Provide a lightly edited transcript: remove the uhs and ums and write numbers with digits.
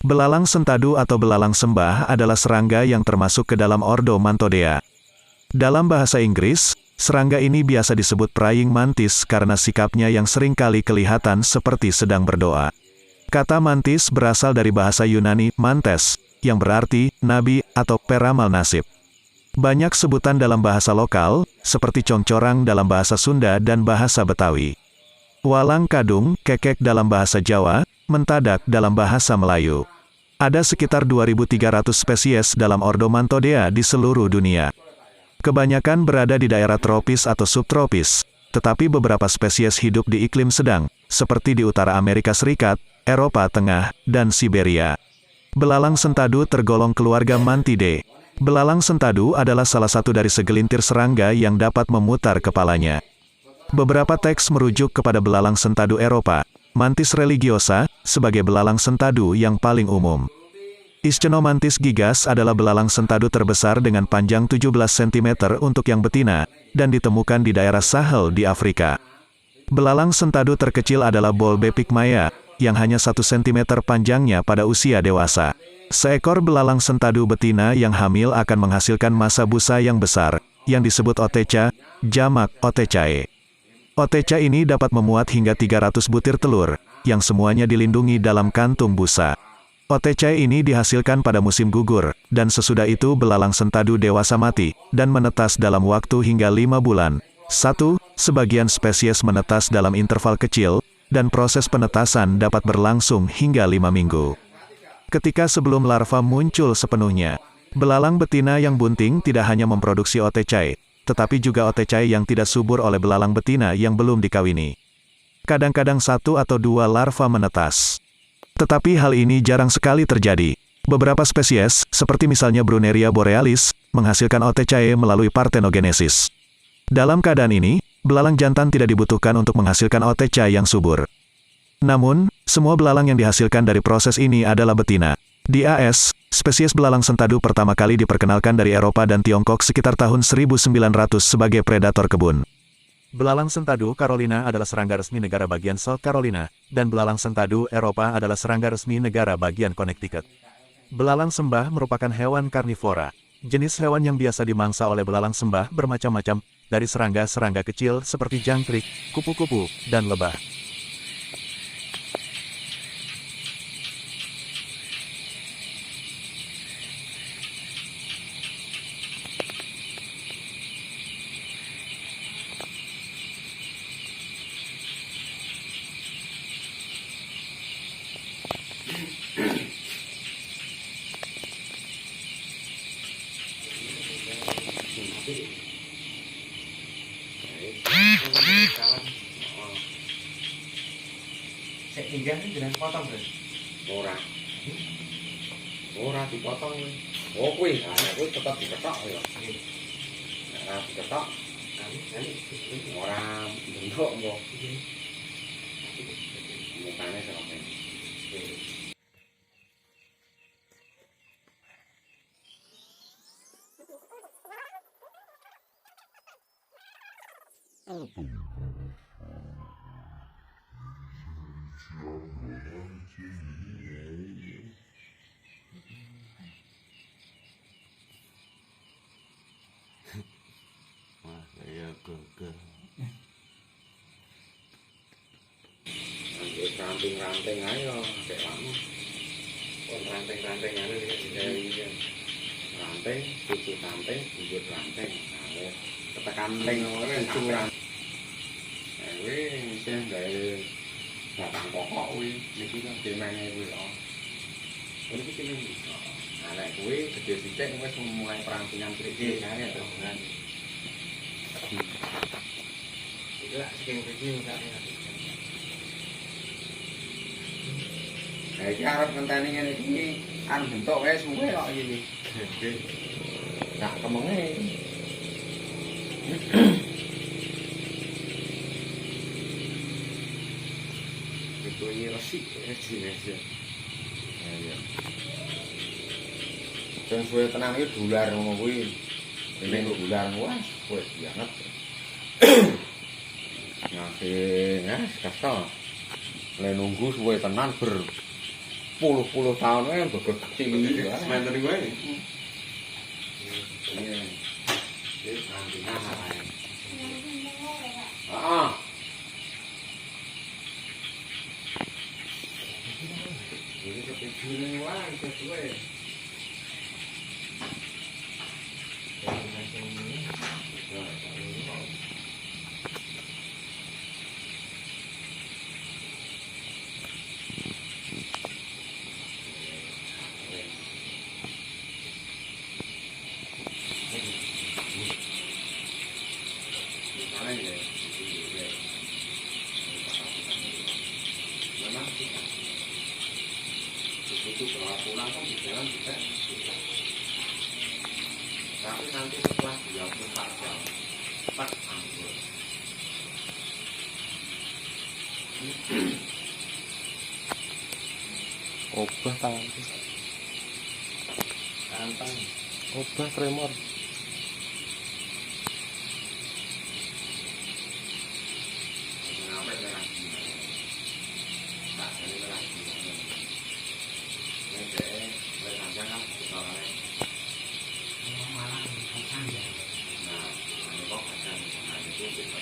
Belalang sentadu atau belalang sembah adalah serangga yang termasuk ke dalam ordo Mantodea. Dalam bahasa Inggris, serangga ini biasa disebut praying mantis karena sikapnya yang seringkali kelihatan seperti sedang berdoa. Kata mantis berasal dari bahasa Yunani mantes, yang berarti nabi atau peramal nasib. Banyak sebutan dalam bahasa lokal, seperti congcorang dalam bahasa Sunda dan bahasa Betawi. Walang kadung, kekek dalam bahasa Jawa, mentadak dalam bahasa Melayu. Ada sekitar 2.300 spesies dalam ordo Mantodea di seluruh dunia. Kebanyakan berada di daerah tropis atau subtropis, tetapi beberapa spesies hidup di iklim sedang, seperti di utara Amerika Serikat, Eropa Tengah, dan Siberia. Belalang sentadu tergolong keluarga Mantidae. Belalang sentadu adalah salah satu dari segelintir serangga yang dapat memutar kepalanya. Beberapa teks merujuk kepada belalang sentadu Eropa, Mantis religiosa, sebagai belalang sentadu yang paling umum. Ischenomantis gigas adalah belalang sentadu terbesar dengan panjang 17 cm untuk yang betina, dan ditemukan di daerah Sahel di Afrika. Belalang sentadu terkecil adalah Bolbe pygmaea, yang hanya 1 cm panjangnya pada usia dewasa. Seekor belalang sentadu betina yang hamil akan menghasilkan massa busa yang besar, yang disebut oteca, jamak otecae. Oteca ini dapat memuat hingga 300 butir telur, yang semuanya dilindungi dalam kantung busa. Oteca ini dihasilkan pada musim gugur, dan sesudah itu belalang sentadu dewasa mati, dan menetas dalam waktu hingga 5 bulan. 1. Sebagian spesies menetas dalam interval kecil, dan proses penetasan dapat berlangsung hingga 5 minggu. Ketika sebelum larva muncul sepenuhnya, belalang betina yang bunting tidak hanya memproduksi otecae, tetapi juga otecae yang tidak subur oleh belalang betina yang belum dikawini. Kadang-kadang 1 atau 2 larva menetas. Tetapi hal ini jarang sekali terjadi. Beberapa spesies, seperti misalnya Bruneria borealis, menghasilkan otecae melalui partenogenesis. Dalam keadaan ini, belalang jantan tidak dibutuhkan untuk menghasilkan otecae yang subur. Namun, semua belalang yang dihasilkan dari proses ini adalah betina. Di AS, spesies belalang sentadu pertama kali diperkenalkan dari Eropa dan Tiongkok sekitar tahun 1900 sebagai predator kebun. Belalang sentadu Carolina adalah serangga resmi negara bagian South Carolina, dan belalang sentadu Eropa adalah serangga resmi negara bagian Connecticut. Belalang sembah merupakan hewan karnivora. Jenis hewan yang biasa dimangsa oleh belalang sembah bermacam-macam, dari serangga-serangga kecil seperti jangkrik, kupu-kupu, dan lebah. Sehingga jangan potong kan? Ora dipotong. Oh kuwi, kuwi tetep diketok ya. Ora diketok. Ora bentuk mbok. Mukane serone. Wah, saya gagah. Ranting-ranting ayo, kayak lama. Oh, ranting-ranting ada di ranting, susu ranting, bubur ranting. Nah, ketekan ling susu ranting. Nah, ini sih dari batang pokok kuwi niki kan demene kuwi lho. Ini iki sing nah nek kuwi gede sithik wis mulai perantingan mriki kae to kan. Iki lak sing mriki enggak ya. Nah iki arep ngenteni ngene iki kan bentuk wae suwe kok iki. Nah kemenge itu ini resik jenisnya. Iya. Sing suwe tenan iki dolar ngono kuwi. Ini dolar wah, wis banget. Ngasih ya kesel. Le nunggu suwe tenan puluh tahun kan beger kecil iki. Semester gue ini. Iya. Jadi nanti nah. Ah. Ini kepikirnya wah sesuai. Tapi nanti setelah 24 jam cepat anggur. Obah tangan. Tantang. Obah tremor. Sampai lagi. Tak jadi lagi. Ini deh, bersanjang kan soalnya. Malah kacang ya. Nah, ini kok kacang. Nah, itu kita